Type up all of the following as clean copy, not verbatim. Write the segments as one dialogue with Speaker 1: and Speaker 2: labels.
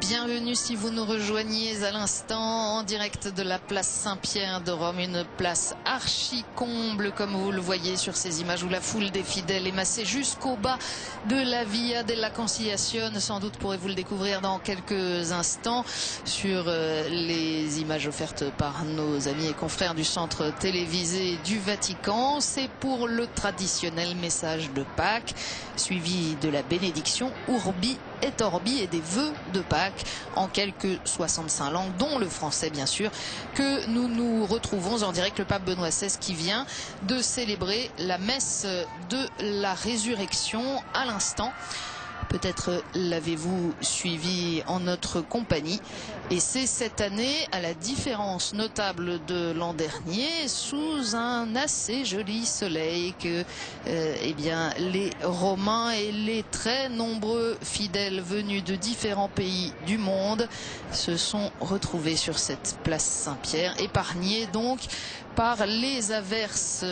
Speaker 1: Bienvenue si vous nous rejoignez à l'instant en direct de la place Saint-Pierre de Rome, une place archi comble comme vous le voyez sur ces images où la foule des fidèles est massée jusqu'au bas de la Via della Conciliazione. Sans doute pourrez-vous le découvrir dans quelques instants sur les images offertes par nos amis et confrères du centre télévisé du Vatican. C'est pour le traditionnel message de Pâques suivi de la bénédiction Urbi et Orbi et des vœux de Pâques en quelques 65 langues, dont le français bien sûr, que nous nous retrouvons en direct. Le pape Benoît XVI qui vient de célébrer la messe de la résurrection à l'instant. Peut-être l'avez-vous suivi en notre compagnie. Et c'est cette année, à la différence notable de l'an dernier, sous un assez joli soleil que eh bien, les Romains et les très nombreux fidèles venus de différents pays du monde se sont retrouvés sur cette place Saint-Pierre, épargnés donc par les averses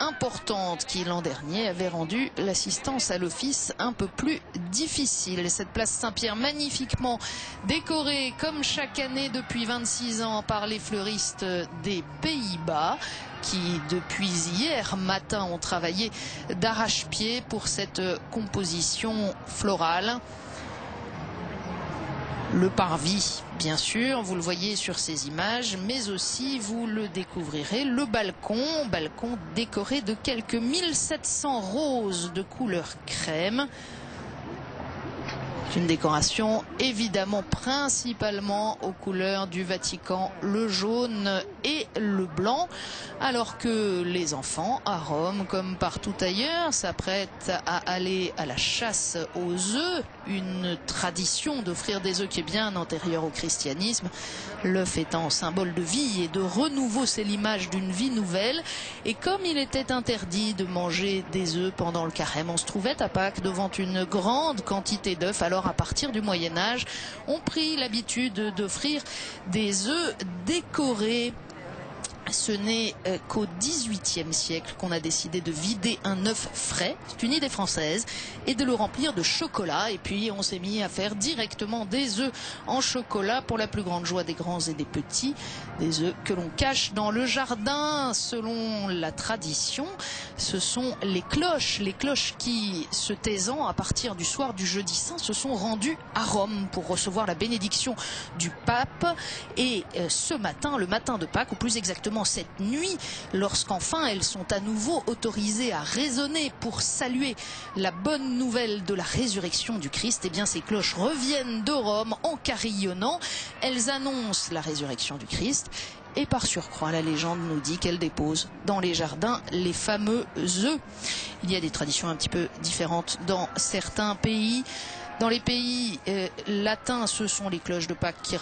Speaker 1: importante qui l'an dernier avait rendu l'assistance à l'office un peu plus difficile. Cette place Saint-Pierre magnifiquement décorée comme chaque année depuis 26 ans par les fleuristes des Pays-Bas qui depuis hier matin ont travaillé d'arrache-pied pour cette composition florale. Le parvis, bien sûr, vous le voyez sur ces images, mais aussi, vous le découvrirez, le balcon décoré de quelques 1700 roses de couleur crème. Une décoration évidemment principalement aux couleurs du Vatican, le jaune et le blanc, alors que les enfants à Rome, comme partout ailleurs, s'apprêtent à aller à la chasse aux œufs, une tradition d'offrir des œufs qui est bien antérieure au christianisme, l'œuf étant symbole de vie et de renouveau, c'est l'image d'une vie nouvelle. Et comme il était interdit de manger des œufs pendant le carême, on se trouvait à Pâques devant une grande quantité d'œufs. Alors à partir du Moyen-Âge, on prit l'habitude d'offrir des œufs décorés. Ce n'est qu'au XVIIIe siècle qu'on a décidé de vider un œuf frais, c'est une idée française, et de le remplir de chocolat. Et puis on s'est mis à faire directement des œufs en chocolat pour la plus grande joie des grands et des petits. Des œufs que l'on cache dans le jardin. Selon la tradition, ce sont les cloches qui, se taisant à partir du soir du jeudi saint, se sont rendues à Rome pour recevoir la bénédiction du pape. Et ce matin, le matin de Pâques, ou plus exactement cette nuit, lorsqu'enfin elles sont à nouveau autorisées à résonner pour saluer la bonne nouvelle de la résurrection du Christ, eh bien ces cloches reviennent de Rome en carillonnant. Elles annoncent la résurrection du Christ. Et par surcroît, la légende nous dit qu'elle dépose dans les jardins les fameux œufs. Il y a des traditions un petit peu différentes dans certains pays. Dans les pays latins, ce sont les cloches de Pâques qui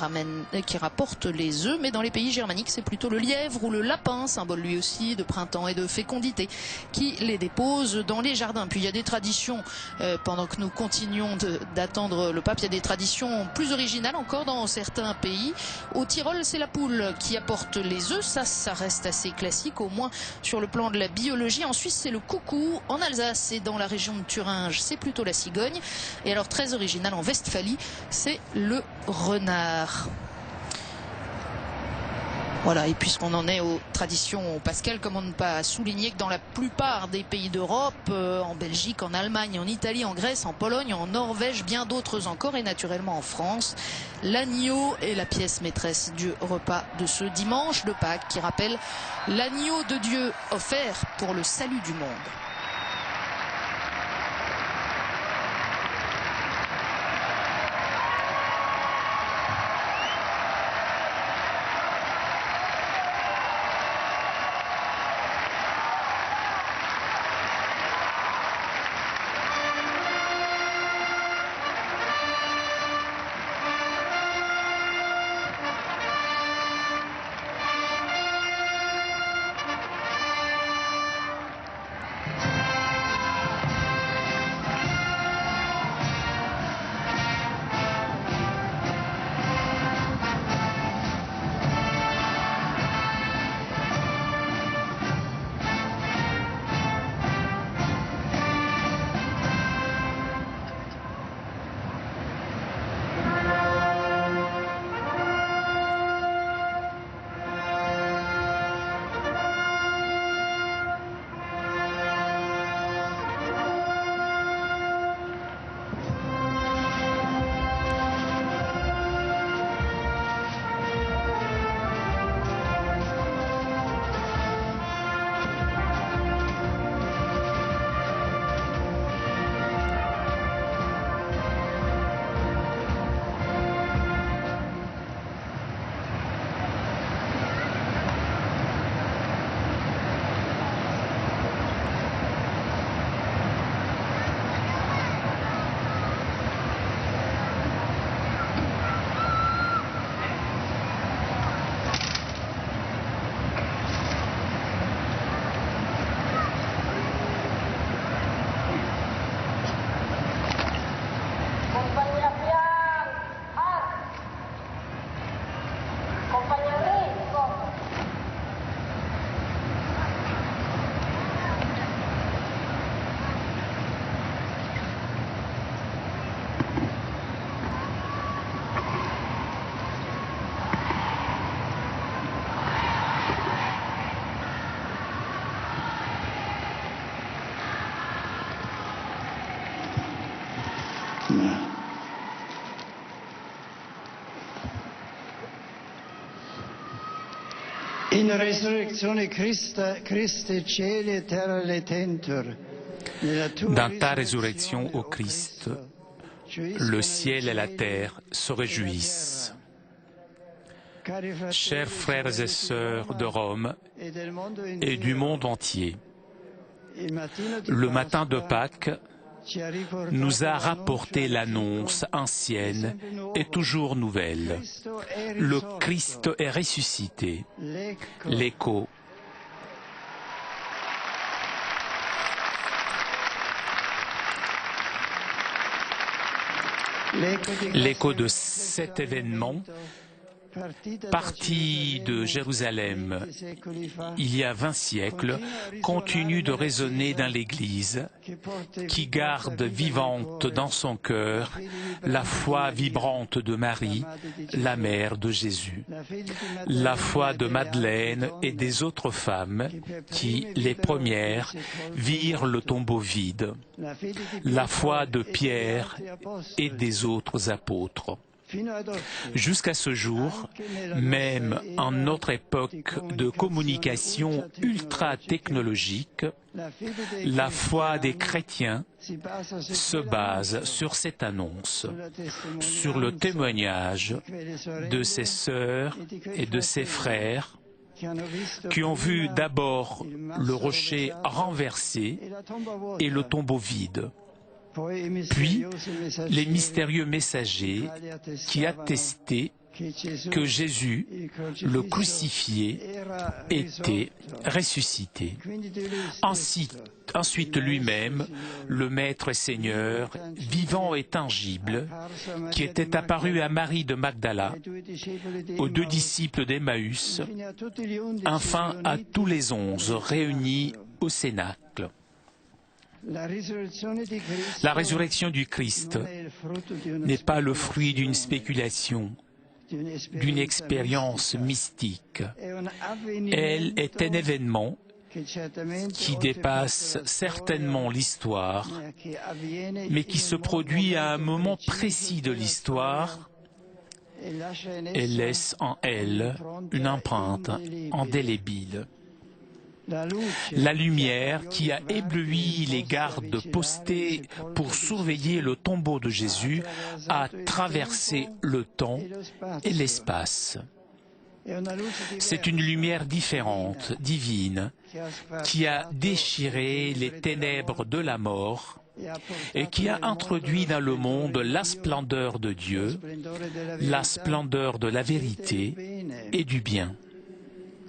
Speaker 1: rapportent les œufs, mais dans les pays germaniques, c'est plutôt le lièvre ou le lapin, symbole lui aussi de printemps et de fécondité, qui les dépose dans les jardins. Puis il y a des traditions, pendant que nous continuons d'attendre le pape, il y a des traditions plus originales encore dans certains pays. Au Tyrol, c'est la poule qui apporte les œufs, ça reste assez classique, au moins sur le plan de la biologie. En Suisse, c'est le coucou. En Alsace et dans la région de Thuringe, c'est plutôt la cigogne. Et alors très original en Westphalie, c'est le renard. Voilà, et puisqu'on en est aux traditions pascales, comment ne pas souligner que dans la plupart des pays d'Europe, en Belgique, en Allemagne, en Italie, en Grèce, en Pologne, en Norvège, bien d'autres encore, et naturellement en France, l'agneau est la pièce maîtresse du repas de ce dimanche de Pâques, qui rappelle l'agneau de Dieu offert pour le salut du monde.
Speaker 2: In resurrectione Christi cieli e terra letentur.
Speaker 3: Dans ta résurrection, ô Christ, le ciel et la terre se réjouissent. Chers frères et sœurs de Rome et du monde entier, le matin de Pâques nous a rapporté l'annonce ancienne et toujours nouvelle. Le Christ est ressuscité. L'écho. L'écho de cet événement, parti de Jérusalem il y a 20 siècles, continue de résonner dans l'Église, qui garde vivante dans son cœur la foi vibrante de Marie, la mère de Jésus, la foi de Madeleine et des autres femmes qui, les premières, virent le tombeau vide, la foi de Pierre et des autres apôtres. Jusqu'à ce jour, même en notre époque de communication ultra-technologique, la foi des chrétiens se base sur cette annonce, sur le témoignage de ses sœurs et de ses frères qui ont vu d'abord le rocher renversé et le tombeau vide. Puis, les mystérieux messagers qui attestaient que Jésus, le crucifié, était ressuscité. Ensuite lui-même, le Maître et Seigneur, vivant et tangible, qui était apparu à Marie de Magdala, aux 2 disciples d'Emmaüs, enfin à tous les 11 réunis au Cénacle. La résurrection du Christ n'est pas le fruit d'une spéculation, d'une expérience mystique. Elle est un événement qui dépasse certainement l'histoire, mais qui se produit à un moment précis de l'histoire et laisse en elle une empreinte indélébile. La lumière qui a ébloui les gardes postés pour surveiller le tombeau de Jésus a traversé le temps et l'espace. C'est une lumière différente, divine, qui a déchiré les ténèbres de la mort et qui a introduit dans le monde la splendeur de Dieu, la splendeur de la vérité et du bien.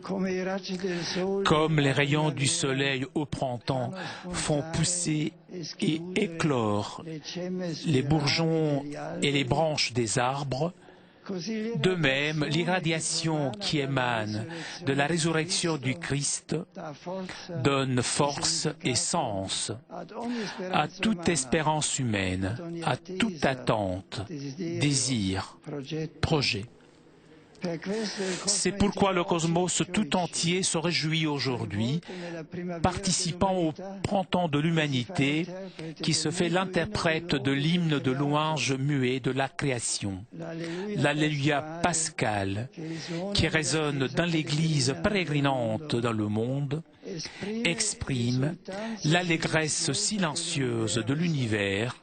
Speaker 3: Comme les rayons du soleil au printemps font pousser et éclore les bourgeons et les branches des arbres, de même l'irradiation qui émane de la résurrection du Christ donne force et sens à toute espérance humaine, à toute attente, désir, projet. C'est pourquoi le cosmos tout entier se réjouit aujourd'hui, participant au printemps de l'humanité qui se fait l'interprète de l'hymne de louange muet de la création. L'Alléluia pascal, qui résonne dans l'Église pérégrinante dans le monde, exprime l'allégresse silencieuse de l'univers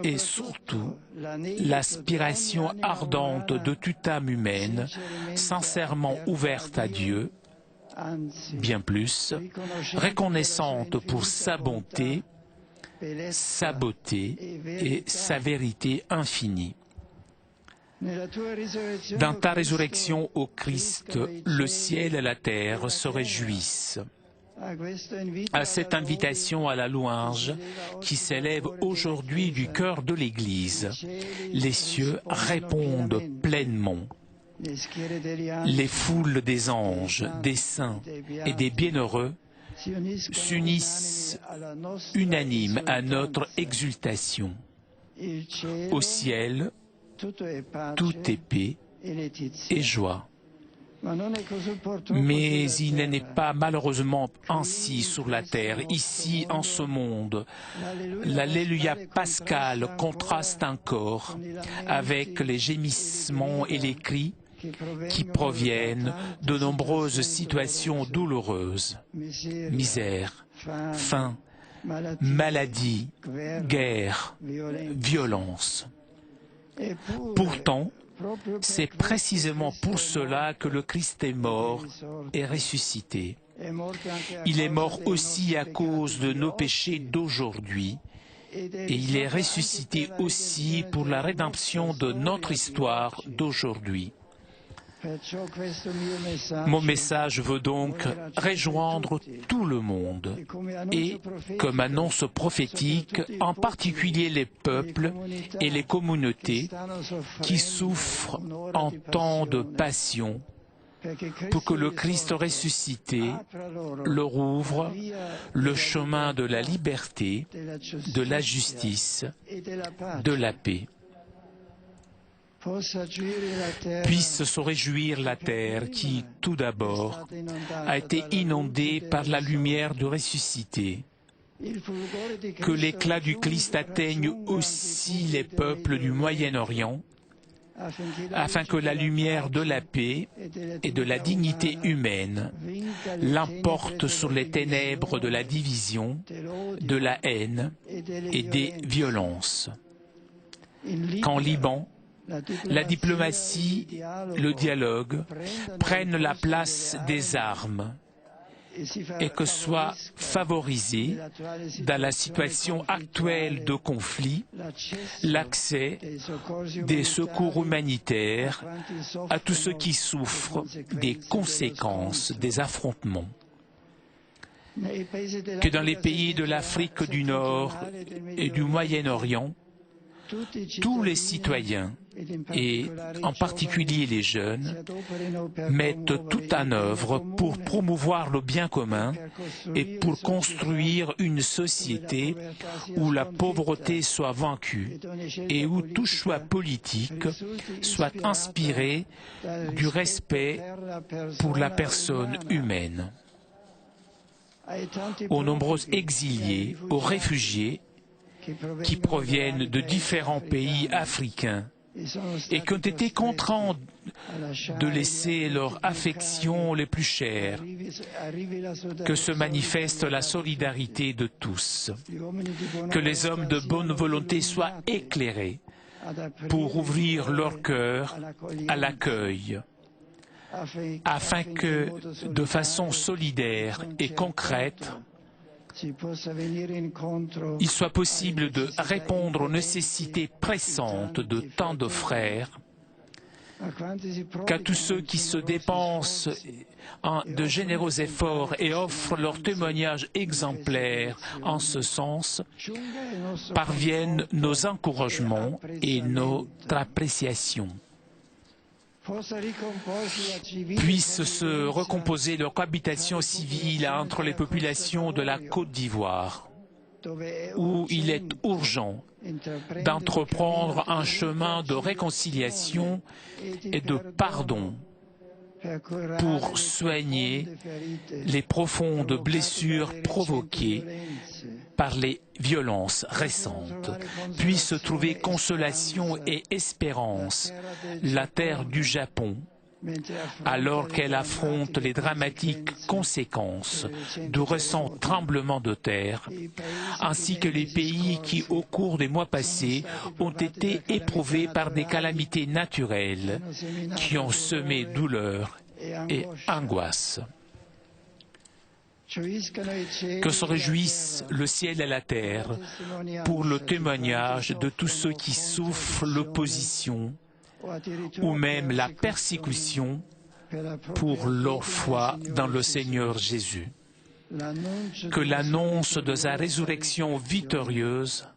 Speaker 3: et surtout l'aspiration ardente de toute âme humaine, sincèrement ouverte à Dieu, bien plus, reconnaissante pour sa bonté et sa vérité infinie. Dans ta résurrection, ô Christ, le ciel et la terre se réjouissent. À cette invitation à la louange qui s'élève aujourd'hui du cœur de l'Église, les cieux répondent pleinement. Les foules des anges, des saints et des bienheureux s'unissent unanimes à notre exultation. Au ciel, tout est paix et joie. Mais il n'en est pas malheureusement ainsi sur la terre, ici en ce monde. L'Alléluia pascal contraste encore avec les gémissements et les cris qui proviennent de nombreuses situations douloureuses, misère, faim, maladie, guerre, violence. Pourtant, c'est précisément pour cela que le Christ est mort et ressuscité. Il est mort aussi à cause de nos péchés d'aujourd'hui, et il est ressuscité aussi pour la rédemption de notre histoire d'aujourd'hui. Mon message veut donc rejoindre tout le monde et, comme annonce prophétique, en particulier les peuples et les communautés qui souffrent en temps de passion, pour que le Christ ressuscité leur ouvre le chemin de la liberté, de la justice, de la paix. Puisse se réjouir la terre qui, tout d'abord, a été inondée par la lumière du ressuscité. Que l'éclat du Christ atteigne aussi les peuples du Moyen-Orient, afin que la lumière de la paix et de la dignité humaine l'emporte sur les ténèbres de la division, de la haine et des violences. Qu'en Liban, la diplomatie, le dialogue prennent la place des armes et que soit favorisé, dans la situation actuelle de conflit, l'accès des secours humanitaires à tous ceux qui souffrent des conséquences des affrontements. Que dans les pays de l'Afrique du Nord et du Moyen-Orient, tous les citoyens, et en particulier les jeunes, mettent tout en œuvre pour promouvoir le bien commun et pour construire une société où la pauvreté soit vaincue et où tout choix politique soit inspiré du respect pour la personne humaine. Aux nombreux exiliés, aux réfugiés, qui proviennent de différents pays africains et qui ont été contraints de laisser leurs affections les plus chères, que se manifeste la solidarité de tous, que les hommes de bonne volonté soient éclairés pour ouvrir leur cœur à l'accueil, afin que, de façon solidaire et concrète, il soit possible de répondre aux nécessités pressantes de tant de frères, qu'à tous ceux qui se dépensent en de généreux efforts et offrent leur témoignage exemplaire en ce sens, parviennent nos encouragements et notre appréciation. Puisse se recomposer leur cohabitation civile entre les populations de la Côte d'Ivoire, où il est urgent d'entreprendre un chemin de réconciliation et de pardon pour soigner les profondes blessures provoquées par les violences récentes. Puisse trouver consolation et espérance la terre du Japon, alors qu'elle affronte les dramatiques conséquences du récent tremblement de terre, ainsi que les pays qui, au cours des mois passés, ont été éprouvés par des calamités naturelles qui ont semé douleur et angoisse. Que se réjouissent le ciel et la terre pour le témoignage de tous ceux qui souffrent l'opposition ou même la persécution pour leur foi dans le Seigneur Jésus. Que l'annonce de sa résurrection victorieuse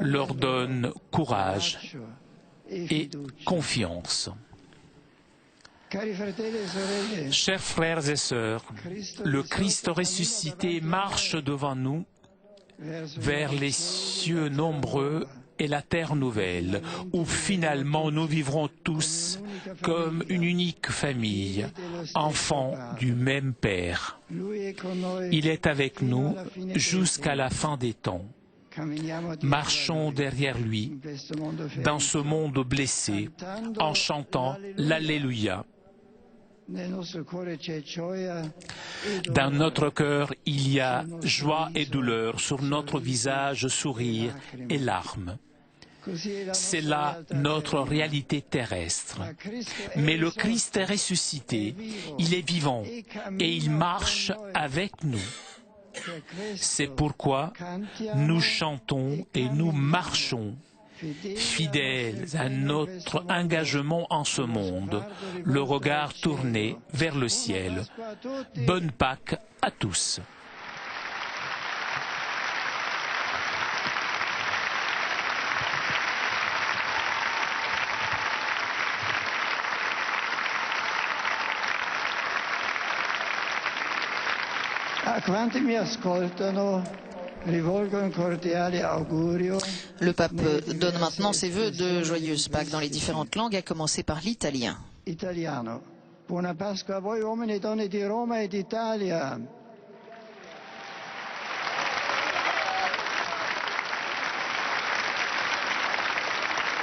Speaker 3: leur donne courage et confiance. Chers frères et sœurs, le Christ ressuscité marche devant nous vers les cieux nombreux et la terre nouvelle, où finalement nous vivrons tous comme une unique famille, enfants du même Père. Il est avec nous jusqu'à la fin des temps. Marchons derrière lui dans ce monde blessé en chantant l'Alléluia. Dans notre cœur, il y a joie et douleur, sur notre visage, sourire et larmes. C'est là notre réalité terrestre. Mais le Christ est ressuscité, il est vivant et il marche avec nous. C'est pourquoi nous chantons et nous marchons, fidèles à notre engagement en ce monde, le regard tourné vers le ciel. Bonne Pâques à tous.
Speaker 1: Le pape donne maintenant ses vœux de joyeuses Pâques dans les différentes langues, à commencer par l'italien.
Speaker 2: Italiano. Buona Pasqua a voi uomini e donne di Roma e d'Italia.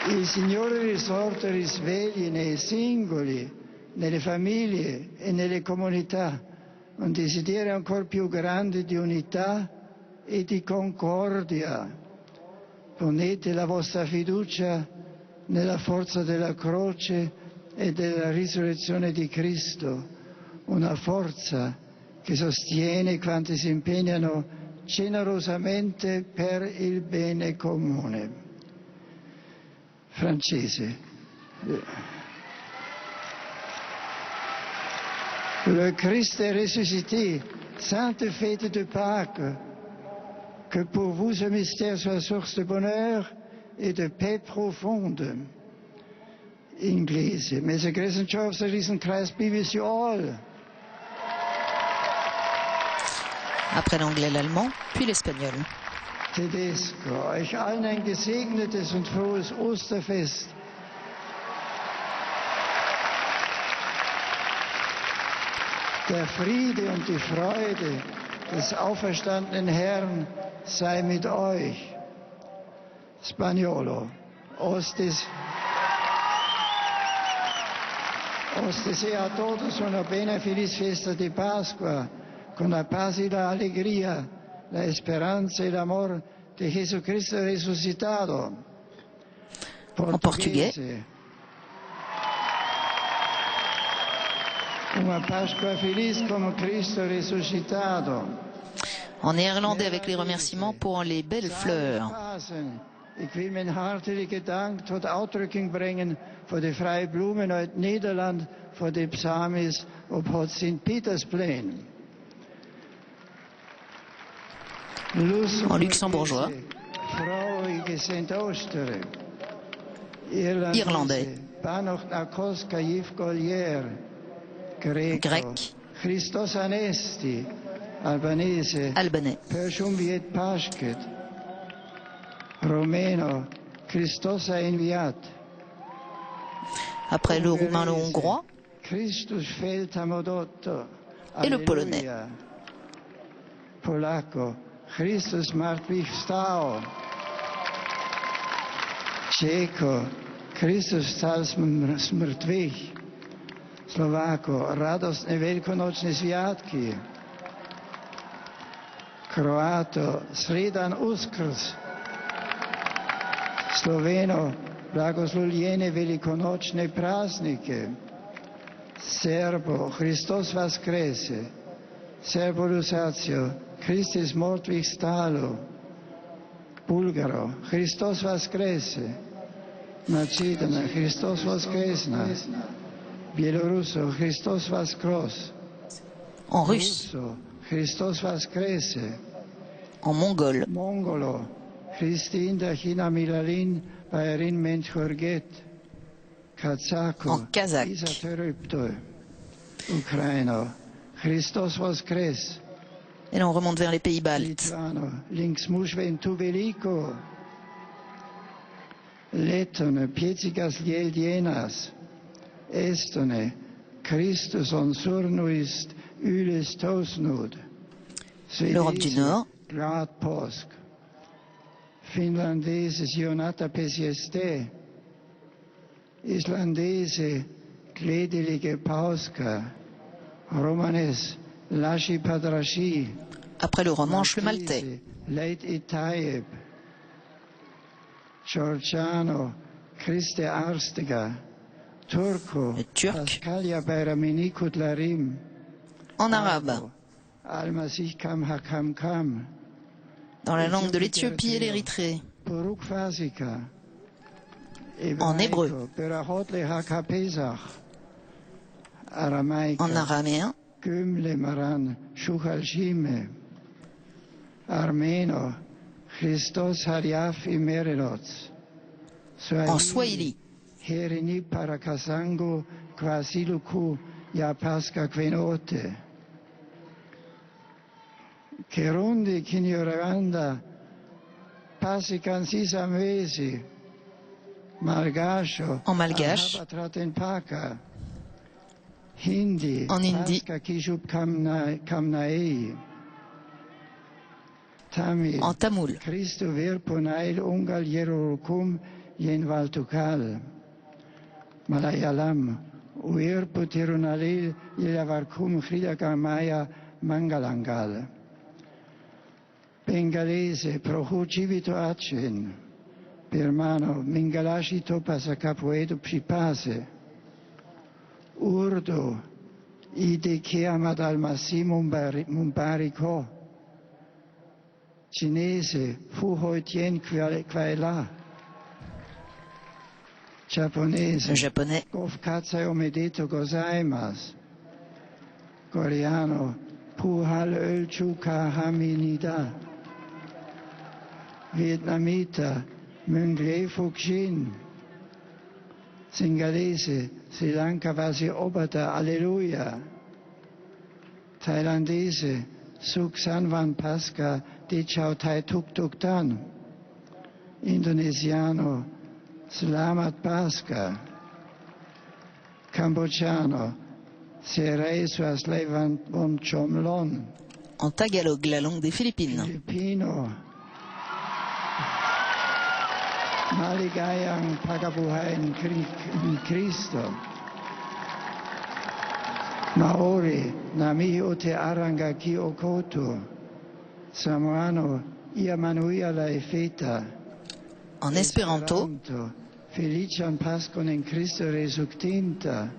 Speaker 2: Il Signore risorto risvegli nei singoli, nelle famiglie e nelle comunità un desiderio ancora più grande di unità e di concordia. Ponete la vostra fiducia nella forza della croce e della risurrezione di Cristo, una forza che sostiene quanti si impegnano generosamente per il bene comune. Francese. Le Christ est ressuscité, sainte fête de Pâques, que pour vous ce mystère soit source de bonheur et de paix profonde. Inglese. May the grace and joy of the risen Christ be with you all.
Speaker 1: Après l'anglais, l'allemand, puis l'espagnol.
Speaker 2: Tedesco. Euch allen ein gesegnetes und frohes Osterfest. Der Friede und die Freude des auferstandenen Herrn sei mit euch. Spagnolo. Os deseo a todos una buena y feliz fiesta de Pascua, con la paz y la alegría, la esperanza y el amor de Jesucristo resucitado.
Speaker 1: En portugais.
Speaker 2: Una Pasqua feliz como Cristo resucitado.
Speaker 1: En néerlandais avec les remerciements pour les belles fleurs.
Speaker 2: Ik wil mijn hartelijke dank tot uitdrukking brengen voor de vrije bloemen uit Nederland, voor de psalmis op het Sint-Pietersplein.
Speaker 1: En luxembourgeois.
Speaker 2: Vrouwige Sint-Oosteren.
Speaker 1: Irlandais.
Speaker 2: Panoch Nakoska Yvgolier.
Speaker 1: Grec.
Speaker 2: Christos Anesti. Albanese.
Speaker 1: Albanais.
Speaker 2: Pershum Viet Pashket. Romeno, Christos a enviat.
Speaker 1: Après le roumain, le hongrois et le polonais.
Speaker 2: Polacco, Christus zmartwychwstał. Tchéco, Christus wstał z mrtvých. Slováko, radostné veľkonočné sviatky. Kroato, sredan uskrs. Sloveno, blagoslovljene velikonočne praznike. Serbo, Hristos vaskrese. Serbo-Lusacio, Christis mrtvých stalo. Bulgaro, Hristos vaskrese. Macedona, Hristos voskresna. Bielorusso, Hristos vaskros.
Speaker 1: En russe.
Speaker 2: Hristos vaskrese.
Speaker 1: En mongol.
Speaker 2: Mongolo, Christin da China Milalin, Bayerin Menchorget. Kazako,
Speaker 1: En kazakh.
Speaker 2: Isa Terupto. Ukraino, Christos voskres.
Speaker 1: Et là, on remonte vers les pays baltes.
Speaker 2: Litvano, links mušven tu veliko. Letone, piecigas lielienas. Estone, Christus on surnuist, yles tosnud.
Speaker 1: L'Europe du Nord.
Speaker 2: Glad påsk. finlandese Sionata Pesieste, islandese Gledelige Pauska, romanes Lashi Padrashi.
Speaker 1: Après le romanche, le maltais.
Speaker 2: Leit Itaeb, Georgiano Christe Arstega, Turco,
Speaker 1: le turc.
Speaker 2: Pascalia Bayramini Kutlarim.
Speaker 1: En arabe.
Speaker 2: Almasih Kam Hakam Kam.
Speaker 1: Dans la langue de l'Éthiopie et l'Érythrée. En hébreu. En araméen. En swahili.
Speaker 2: Kirundi Kinyarwanda Pasikan Sisamesi Malgasho
Speaker 1: en malgache,
Speaker 2: Hindi
Speaker 1: en hindi,
Speaker 2: Kishub Kamnaei Tamil
Speaker 1: en tamoul,
Speaker 2: Christo Virpunail Ungal Yerokum Yenvaltukal Malayalam Uirpu Tirunalil Yelavarkum Khridakamaya Mangalangal Bengalese, Prohu Civito Acen, Birmano, Mingalashi Topasa Capoedo Pipase, Urdu, Ide Chiamad al Massimo Mumbarico, Cinese, Fuho Tien Quaela, Giapponese,
Speaker 1: le japonais,
Speaker 2: Kofkatsa Omedeto Gozaimas, Coreano, Puhal Ölchuka Haminida, Vietnamita, Mungle Fukshin, Singalese, Sri Lanka Vasi Obata, Alleluia, Thailandese, Suk Sanwan Pasca, Dichau Tai Tuk Tuk Tan, Indonesiano, Selamat Pasca, Cambodgiano, Serei Suas Levan Bon Chomlon,
Speaker 1: en tagalog, la langue des Philippines.
Speaker 2: Filipino, Maligayang Pagabuhay in Cristo, Maori, Nami Ote Aranga Ki Okoto, Samoano, Iamanuia La Efeta,
Speaker 1: en espéranto,
Speaker 2: Felician Pascon in Cristo Resuctinta,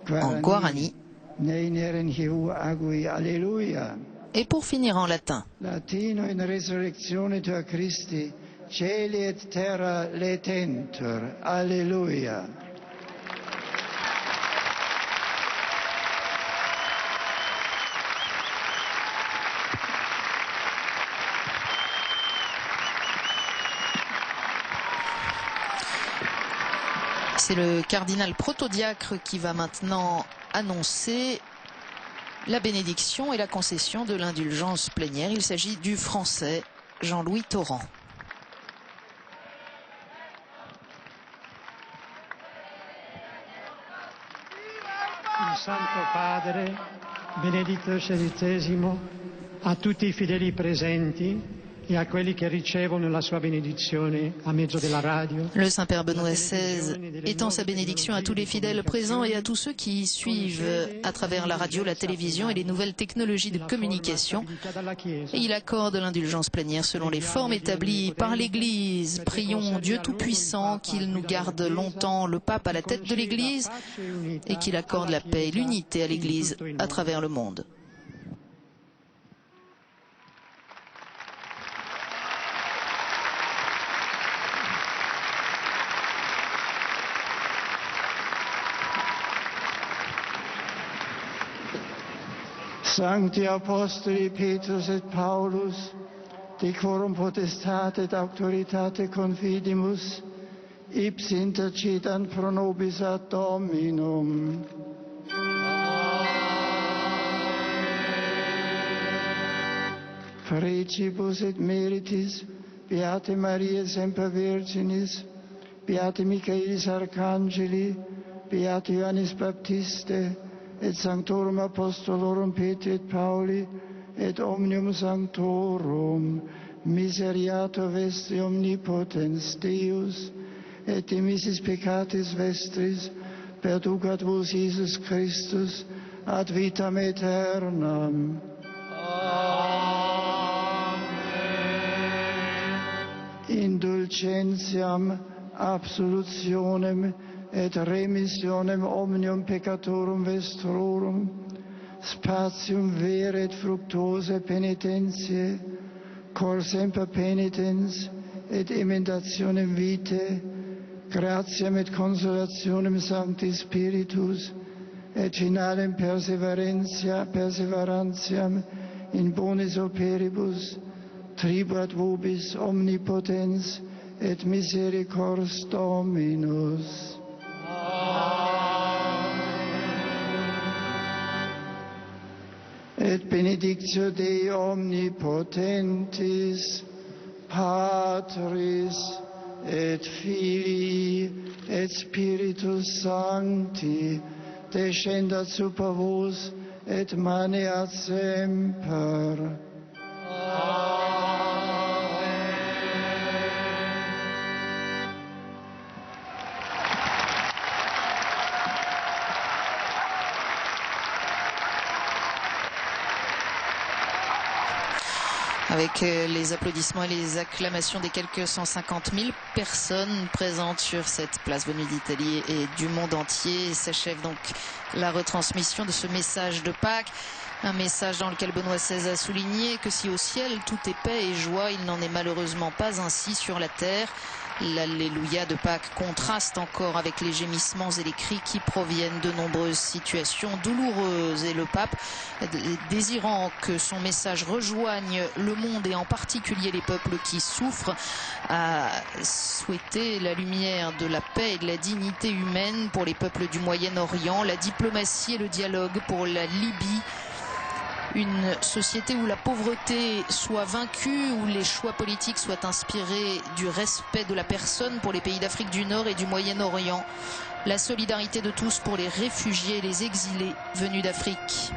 Speaker 1: en guarani,
Speaker 2: Neineren Hiu Agui Alleluia.
Speaker 1: Et pour finir en latin.
Speaker 2: Latino in resurrectione tua Christi, cieli et terra letentur. Alleluia.
Speaker 1: C'est le cardinal protodiacre qui va maintenant annoncer la bénédiction et la concession de l'indulgence plénière. Il s'agit du français Jean-Louis Torrent.
Speaker 4: Il Santo Padre, Benedetto XVI, a tutti i fedeli presenti e a quelli che ricevono la sua benedizione a mezzo della radio.
Speaker 1: Le Saint-Père Benoît XVI étend sa bénédiction à tous les fidèles présents et à tous ceux qui suivent à travers la radio, la télévision et les nouvelles technologies de communication. Et il accorde l'indulgence plénière selon les formes établies par l'Église. Prions Dieu Tout-Puissant qu'il nous garde longtemps le pape à la tête de l'Église et qu'il accorde la paix et l'unité à l'Église à travers le monde.
Speaker 2: Sancti Apostoli Petrus et Paulus, decorum potestate et auctoritate confidimus, ipsi intercedant pro nobis ad Dominum. Frecibus et meritis, Beate Maria semper Virginis, Beate Michaelis Arcangeli, Beate Ioannis Baptiste, et Sanctorum Apostolorum Petri et Pauli, et Omnium Sanctorum, miseriato vestri omnipotens Deus, et dimissis peccatis vestris, perducat vos Iesus Christus, ad vitam aeternam. Indulgentiam, absolutionem et remissionem omnium peccatorum vestrorum, spatium vere et fructuosae penitentiae, cor semper penitens et emendationem vitae, gratiam et consolationem Sancti Spiritus, et finalem perseverantiam in bonis operibus, tribuat vobis omnipotens et misericors Dominus. Et benedictio Dei omnipotentis, Patris et Filii et Spiritus Sancti, descendat super vos et maneat semper.
Speaker 1: Avec les applaudissements et les acclamations des quelques 150 000 personnes présentes sur cette place venue d'Italie et du monde entier, s'achève donc la retransmission de ce message de Pâques. Un message dans lequel Benoît XVI a souligné que si au ciel tout est paix et joie, il n'en est malheureusement pas ainsi sur la terre. L'Alléluia de Pâques contraste encore avec les gémissements et les cris qui proviennent de nombreuses situations douloureuses. Et le pape, désirant que son message rejoigne le monde et en particulier les peuples qui souffrent, a souhaité la lumière de la paix et de la dignité humaine pour les peuples du Moyen-Orient, la diplomatie et le dialogue pour la Libye. Une société où la pauvreté soit vaincue, où les choix politiques soient inspirés du respect de la personne pour les pays d'Afrique du Nord et du Moyen-Orient. La solidarité de tous pour les réfugiés et les exilés venus d'Afrique.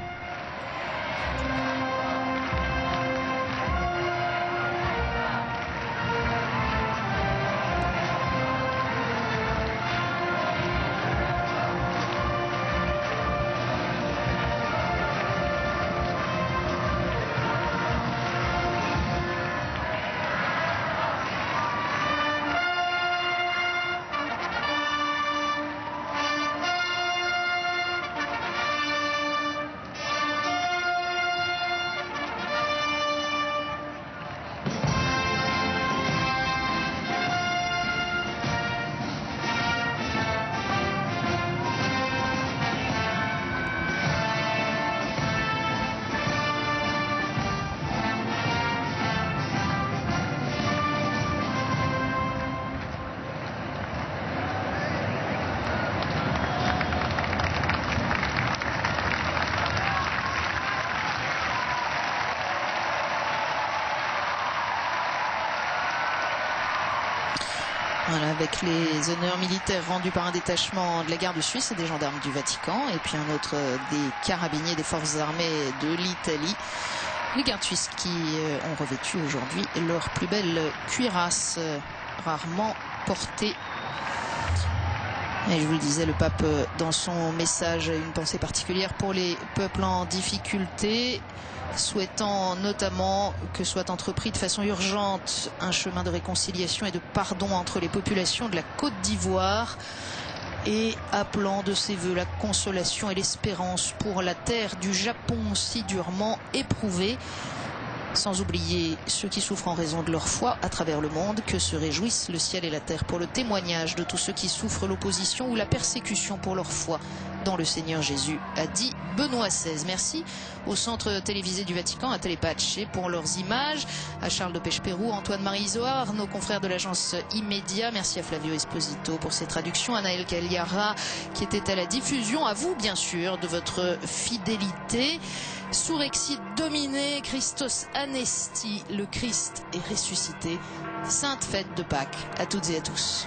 Speaker 1: Voilà, avec les honneurs militaires rendus par un détachement de la garde suisse et des gendarmes du Vatican, et puis un autre des carabiniers des forces armées de l'Italie. Les gardes suisses qui ont revêtu aujourd'hui leur plus belle cuirasse, rarement portée. Et je vous le disais, le pape, dans son message, a une pensée particulière pour les peuples en difficulté, souhaitant notamment que soit entrepris de façon urgente un chemin de réconciliation et de pardon entre les populations de la Côte d'Ivoire, et appelant de ses voeux la consolation et l'espérance pour la terre du Japon si durement éprouvée, sans oublier ceux qui souffrent en raison de leur foi à travers le monde, que se réjouissent le ciel et la terre pour le témoignage de tous ceux qui souffrent l'opposition ou la persécution pour leur foi dans le Seigneur Jésus, a dit Benoît XVI. Merci au centre télévisé du Vatican, à Telepatch, pour leurs images, à Charles de Pech-Pérou, Antoine-Marie Zohar, nos confrères de l'agence Immédia. Merci à Flavio Esposito pour ses traductions, à Naël Cagliara qui était à la diffusion, à vous bien sûr de votre fidélité. Surexit Domine, Christos Anesti, le Christ est ressuscité. Sainte fête de Pâques à toutes et à tous.